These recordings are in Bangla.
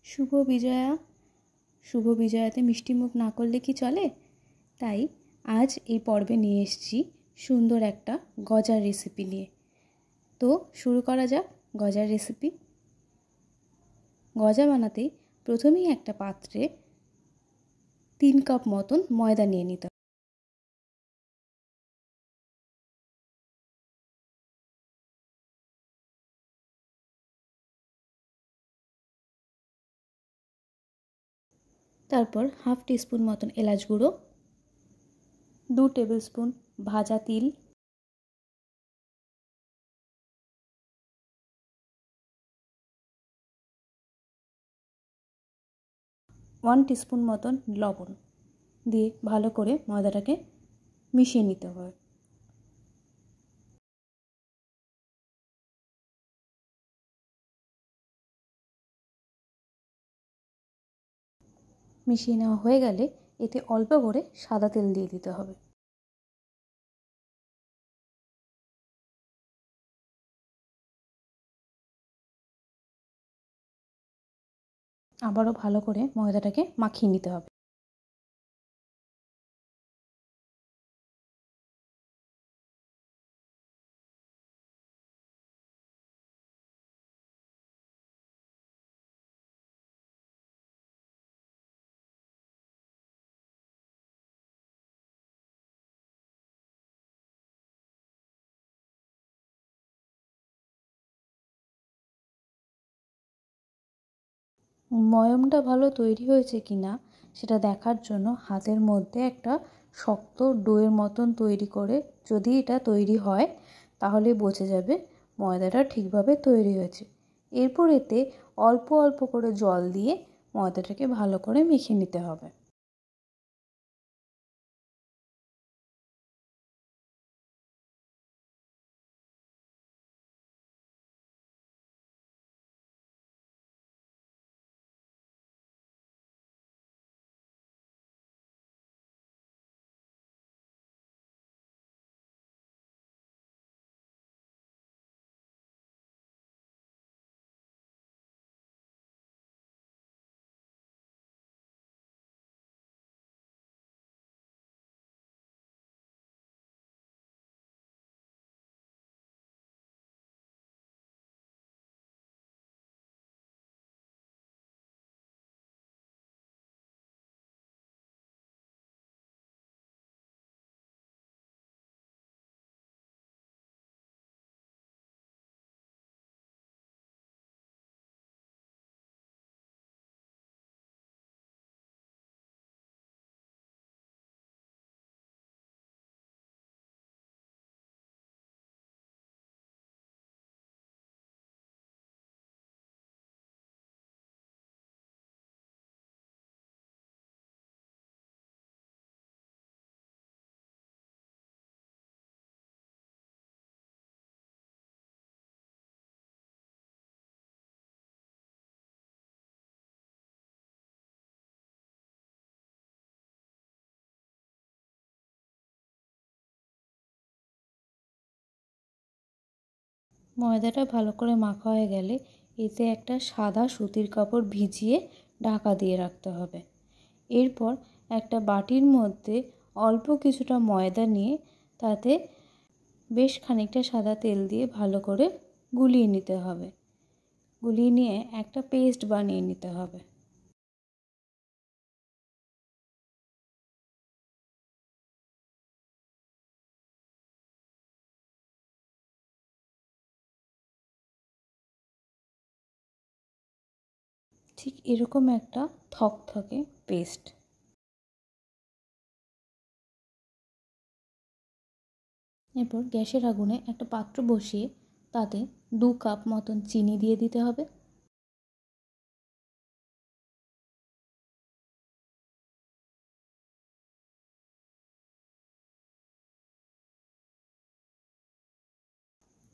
শুভ বিজয়া। শুভ বিজয়াতে মিষ্টিমুখ না করলে কি চলে? তাই আজ এই পর্বে নিয়ে এসেছি সুন্দর একটা গজার রেসিপি নিয়ে। তো শুরু করা যাক গজার রেসিপি। গজা বানাতে প্রথমেই একটা পাত্রে 3 কাপ মতন ময়দা নিয়ে নিতে হবে। তারপর হাফ টিস্পুন মতন এলাচ গুঁড়ো, 2 টেবিল স্পুন ভাজা তিল, 1 টিস্পুন মতন লবণ দিয়ে ভালো করে ময়দাটাকে মিশিয়ে নিতে হবে। মিশিয়ে নেওয়া হয়ে গেলে এতে অল্প করে সাদা তেল দিয়ে দিতে হবে। আবারও ভালো করে ময়দাটাকে মাখিয়ে নিতে হবে। ময়মটা ভালো তৈরি হয়েছে কিনা সেটা দেখার জন্য হাতের মধ্যে একটা শক্ত ডোয়ের মতন তৈরি করে যদি এটা তৈরি হয় তাহলে বোঝা যাবে ময়দাটা ঠিকভাবে তৈরি হয়েছে। এরপর এতে অল্প অল্প করে জল দিয়ে ময়দাটাকে ভালো করে মেখে নিতে হবে। ময়দাটা ভালো করে মাখা হয়ে গেলে এতে একটা সাদা সুতির কাপড় ভিজিয়ে ঢাকা দিয়ে রাখতে হবে। এরপর একটা বাটির মধ্যে অল্প কিছুটা ময়দা নিয়ে তাতে বেশ খানিকটা সাদা তেল দিয়ে ভালো করে গুলিয়ে নিতে হবে। গুলিয়ে নিয়ে একটা পেস্ট বানিয়ে নিতে হবে। ঠিক এরকম একটা থকথকে পেস্ট। এরপর গ্যাসের আগুনে একটা পাত্র বসিয়ে তাতে 2 কাপ মতন চিনি দিয়ে দিতে হবে।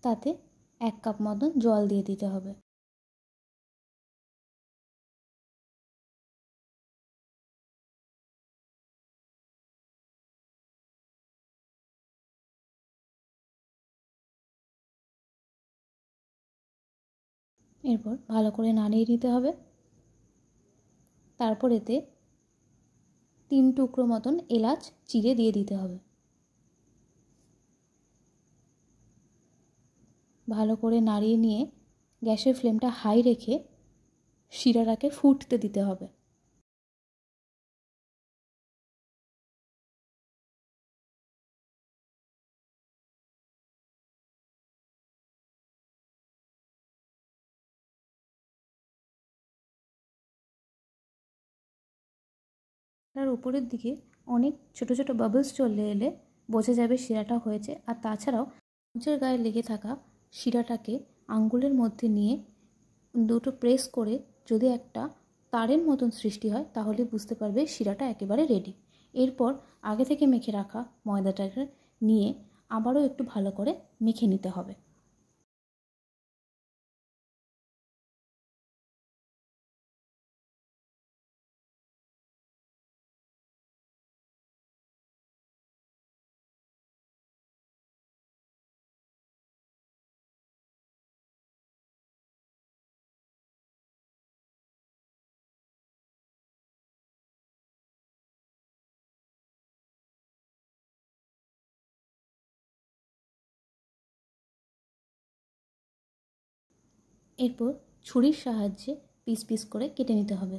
তাতে 1 কাপ মতন জল দিয়ে দিতে হবে। এরপর ভালো করে নাড়িয়ে নিতে হবে। তারপর এতে 3 টুকরো মতন এলাচ চিড়ে দিয়ে দিতে হবে। ভালো করে নাড়িয়ে নিয়ে গ্যাসের ফ্লেমটা হাই রেখে শিরাটাকে ফুটতে দিতে হবে। তার উপরের দিকে অনেক ছোট ছোট বাবলস চলে এলে বোঝা যাবে শিরাটা হয়েছে। আর তাছাড়াও চামচের গায়ে লেগে থাকা শিরাটাকে আঙ্গুলের মধ্যে নিয়ে দুটো প্রেস করে যদি একটা তারের মতন সৃষ্টি হয় তাহলে বুঝতে পারবে শিরাটা একেবারে রেডি। এরপর আগে থেকে মেখে রাখা ময়দাটাকে নিয়ে আবারও একটু ভালো করে মেখে নিতে হবে। এরপর ছুরির সাহায্যে পিস পিস করে কেটে নিতে হবে।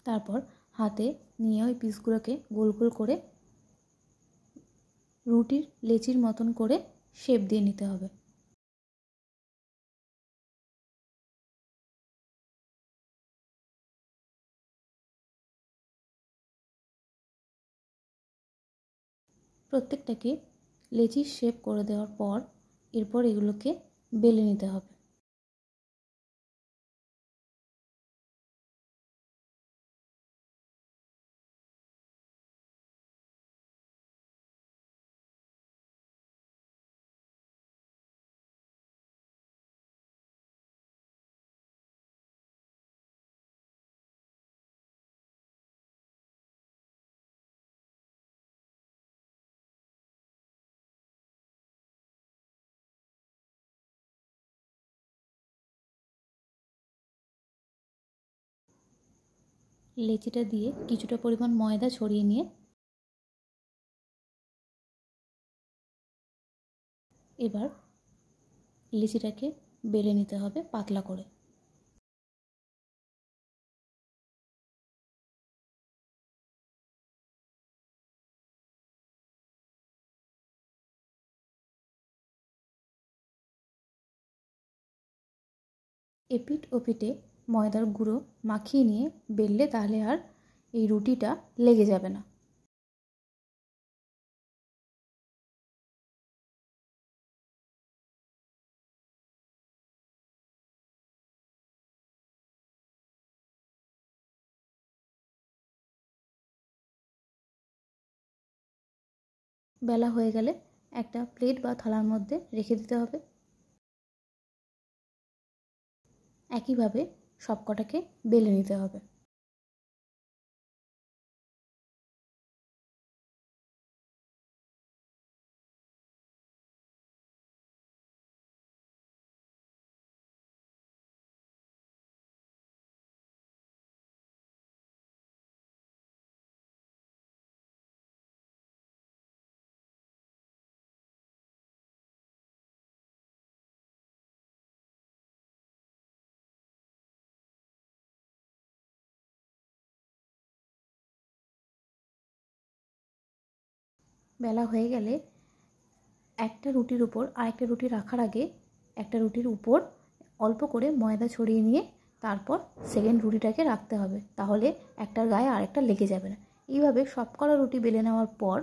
তারপর হাতে নিয়ে ওই পিসগুলোকে গোল গোল করে রুটির লেচির মতন করে শেপ দিয়ে নিতে হবে। প্রত্যেকটাকে লেচির শেপ করে দেওয়ার পর এরপর এগুলোকে বেলে নিতে হবে। লেচিটা দিয়ে কিছুটা পরিমাণ ময়দা ছড়িয়ে নিয়ে এবার লেচিটাকে বেলে নিতে হবে পাতলা করে। এপিঠ ওপিঠে ময়দার গুঁড়ো মাখিয়ে নিয়ে বেললে তাহলে আর এই রুটিটা লেগে যাবে না। বেলা হয়ে গেলে একটা প্লেট বা থালার মধ্যে রেখে দিতে হবে। একইভাবে সবকটাকে বেলে নিতে হবে। বেলা হয়ে গেলে একটা রুটির উপর আরেকটা রুটি রাখার আগে একটা রুটির উপর অল্প করে ময়দা ছড়িয়ে নিয়ে তারপর সেকেন্ড রুটিটাকে রাখতে হবে, তাহলে একটার গায়ে আরেকটা লেগে যাবে না। এইভাবে সবকটা রুটি বেলে নেওয়ার পর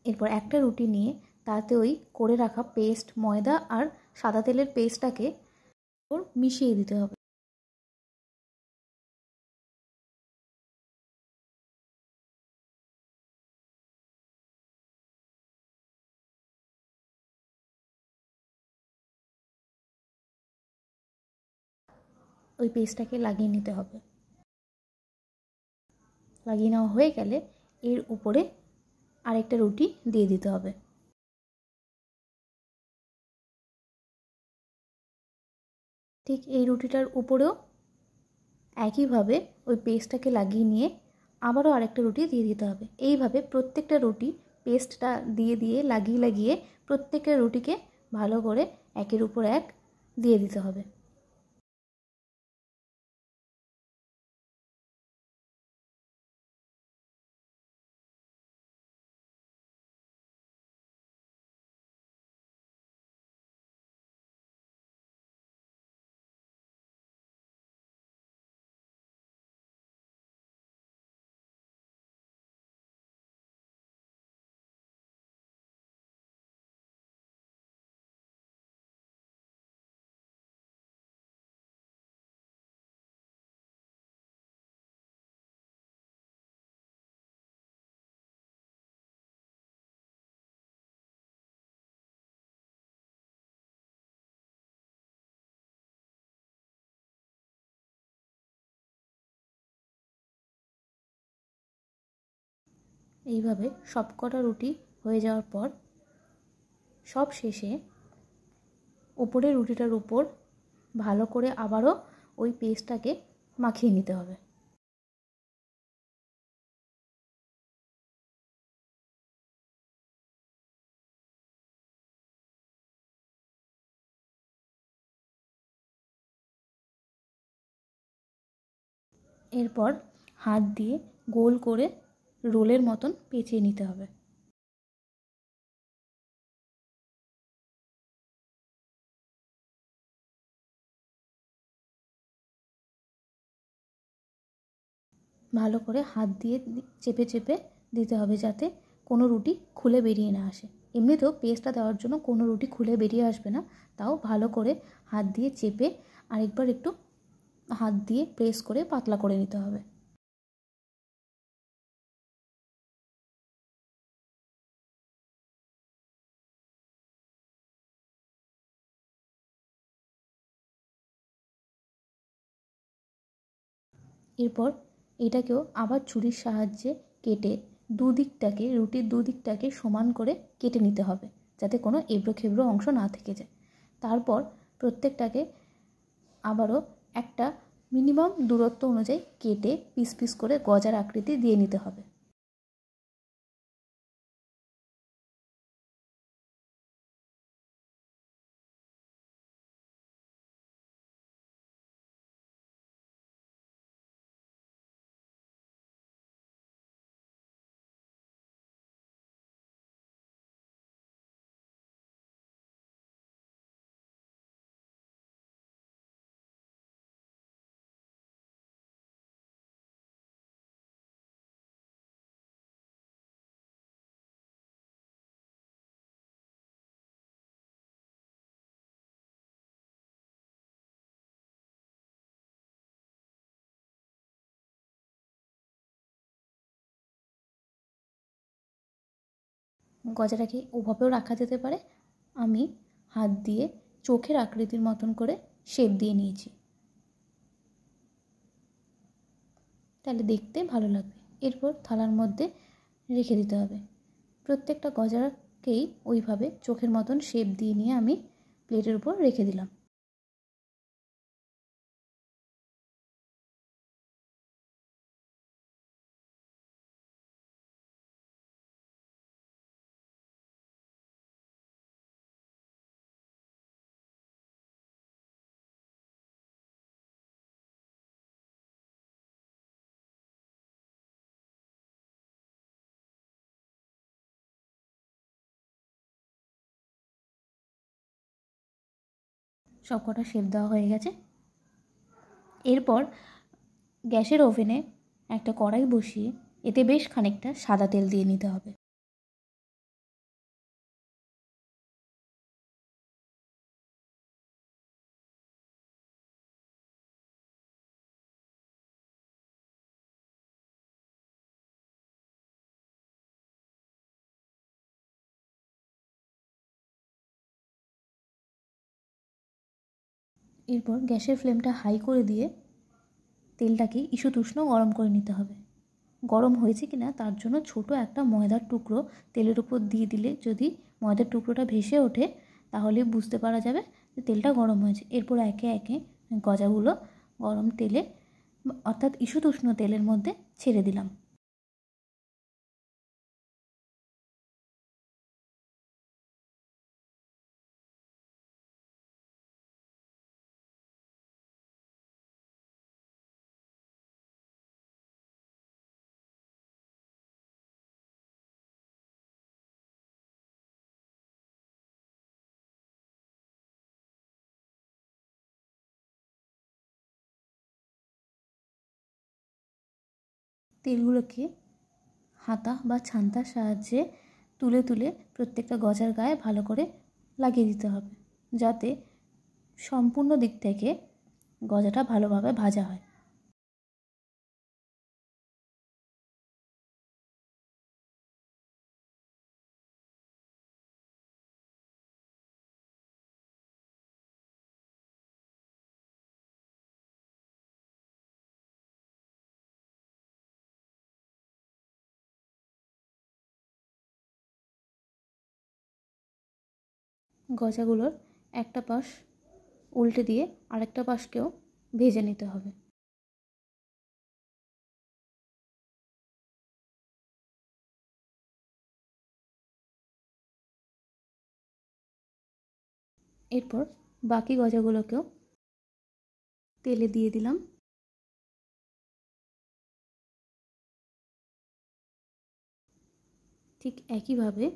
এরপর একটা রুটি নিয়ে তাতে ওই করে রাখা পেস্ট ময়দা আর সাদা তেলের পেস্টটাকে মিশিয়ে দিতে হবে। ওই পেস্টটাকে লাগিয়ে নিতে হবে। লাগিয়ে নেওয়া হয়ে গেলে এর উপরে আরেকটা রুটি দিয়ে দিতে হবে। ঠিক এই রুটিটার উপরেও একইভাবে ওই পেস্টটাকে লাগিয়ে নিয়ে আবারও আরেকটা রুটি দিয়ে দিতে হবে। এইভাবে প্রত্যেকটা রুটি পেস্টটা দিয়ে দিয়ে লাগিয়ে লাগিয়ে প্রত্যেকটা রুটিকে ভালো করে একের উপর এক দিয়ে দিতে হবে। এইভাবে সবকটা রুটি হয়ে যাওয়ার পর সব শেষে উপরের রুটিটার উপর ভালো করে আবারও ওই পেস্টটাকে মাখিয়ে নিতে হবে। এরপর হাত দিয়ে গোল করে রোলের মতন পেঁচিয়ে নিতে হবে। ভালো করে হাত দিয়ে চেপে চেপে দিতে হবে যাতে কোনো রুটি খুলে বেরিয়ে না আসে। এমনিতেও পেস্টটা দেওয়ার জন্য কোনো রুটি খুলে বেরিয়ে আসবে না, তাও ভালো করে হাত দিয়ে চেপে আরেকবার একটু হাত দিয়ে প্রেস করে পাতলা করে নিতে হবে। এরপর এটাকেও আবার ছুরির সাহায্যে কেটে রুটির দুদিকটাকে সমান করে কেটে নিতে হবে যাতে কোনো এবড়ো খেবড়ো অংশ না থেকে যায়। তারপর প্রত্যেকটাকে আবারও একটা মিনিমাম দূরত্ব অনুযায়ী কেটে পিস পিস করে গজার আকৃতি দিয়ে নিতে হবে। গজাটাকে ওভাবেও রাখা যেতে পারে। আমি হাত দিয়ে চোখের আকৃতির মতন করে শেপ দিয়ে নিয়েছি, তাহলে দেখতে ভালো লাগবে। এরপর থালার মধ্যে রেখে দিতে হবে। প্রত্যেকটা গজাকেই ওইভাবে চোখের মতন শেপ দিয়ে নিয়ে আমি প্লেটের উপর রেখে দিলাম। সবকটা শেপ দেওয়া হয়ে গেছে। এরপর গ্যাসের ওভেনে একটা কড়াই বসিয়ে এতে বেশ খানিকটা সাদা তেল দিয়ে নিতে হবে। এরপর গ্যাসের ফ্লেমটা হাই করে দিয়ে তেলটাকে ঈষৎ উষ্ণ গরম করে নিতে হবে। গরম হয়েছে কিনা তার জন্য ছোট একটা ময়দার টুকরো তেলের উপর দিয়ে দিলে যদি ময়দার টুকরোটা ভেসে ওঠে তাহলে বুঝতে পারা যাবে যে তেলটা গরম হয়েছে। এরপর একে একে গজাগুলো গরম তেলে অর্থাৎ ঈষৎ উষ্ণ তেলের মধ্যে ছেড়ে দিলাম। তেলগুলোকে হাতা বা ছান্তার সাহায্যে তুলে তুলে প্রত্যেকটা গজার গায়ে ভালো করে লাগিয়ে দিতে হবে, যাতে সম্পূর্ণ দিক থেকে গজাটা ভালোভাবে ভাজা হয়। গজাগুলোর একটা পাশ উল্টে দিয়ে আরেকটা পাশকেও ভেজে নিতে হবে। এরপর বাকি গজাগুলোকেও তেলে দিয়ে দিলাম। ঠিক একইভাবে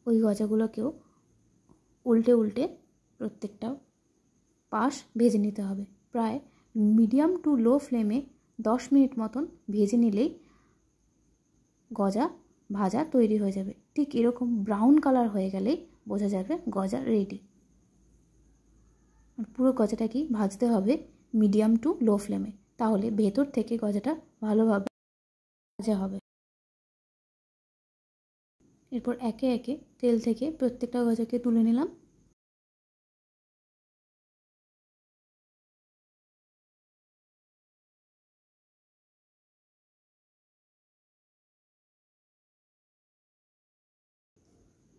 ওই গজাগুলোকেও উল্টে উল্টে প্রত্যেকটা পাশ ভেজে নিতে হবে। প্রায় মিডিয়াম টু লো ফ্লেমে 10 মিনিট মতন ভেজে নিলেই গজা ভাজা তৈরি হয়ে যাবে। ঠিক এরকম ব্রাউন কালার হয়ে গেলেই বোঝা যাবে গজা রেডি। পুরো গজাটাকেই ভাজতে হবে মিডিয়াম টু লো ফ্লেমে, তাহলে ভেতর থেকে গজাটা ভালোভাবে ভাজা হবে। এরপর একে একে তেল থেকে প্রত্যেকটা গজাকে তুলে নিলাম।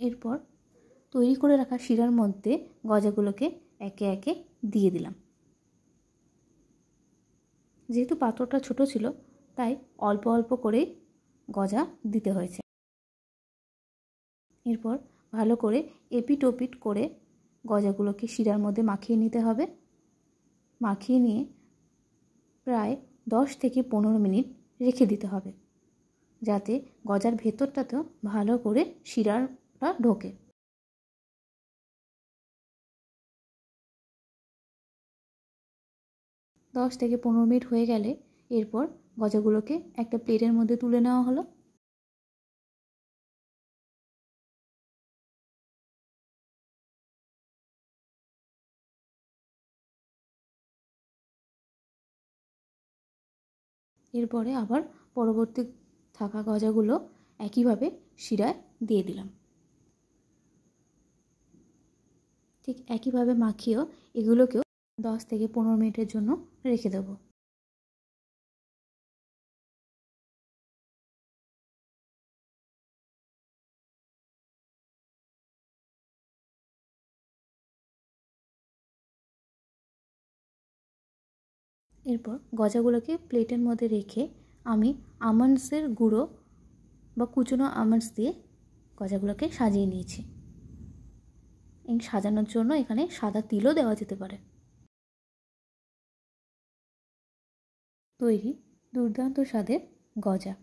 এরপর তৈরি করে রাখা শিরার মধ্যে গজাগুলোকে একে একে দিয়ে দিলাম। যেহেতু পাত্রটা ছোট ছিল তাই অল্প অল্প করেই গজা দিতে হয়েছে। এরপর ভালো করে এপিট ওপিট করে গজাগুলোকে শিরার মধ্যে মাখিয়ে নিতে হবে। মাখিয়ে নিয়ে প্রায় 10 থেকে 15 মিনিট রেখে দিতে হবে, যাতে গজার ভেতরটাতেও ভালো করে শিরাটা ঢোকে। দশ থেকে 15 মিনিট হয়ে গেলে এরপর গজাগুলোকে একটা প্লেটের মধ্যে তুলে নেওয়া হলো। এরপরে আবার পরবর্তী থাকা গজাগুলো একইভাবে শিরায় দিয়ে দিলাম। ঠিক একইভাবে মাখিয়েও এগুলোকেও 10 থেকে 15 মিনিটের জন্য রেখে দেব। এরপর গজাগুলোকে প্লেটের মধ্যে রেখে আমি আমন্ডসের গুঁড়ো বা কুচনো আমন্ডস দিয়ে গজাগুলোকে সাজিয়ে নিয়েছি। এই সাজানোর জন্য এখানে সাদা তিলও দেওয়া যেতে পারে। তৈরি দুর্দান্ত স্বাদের গজা।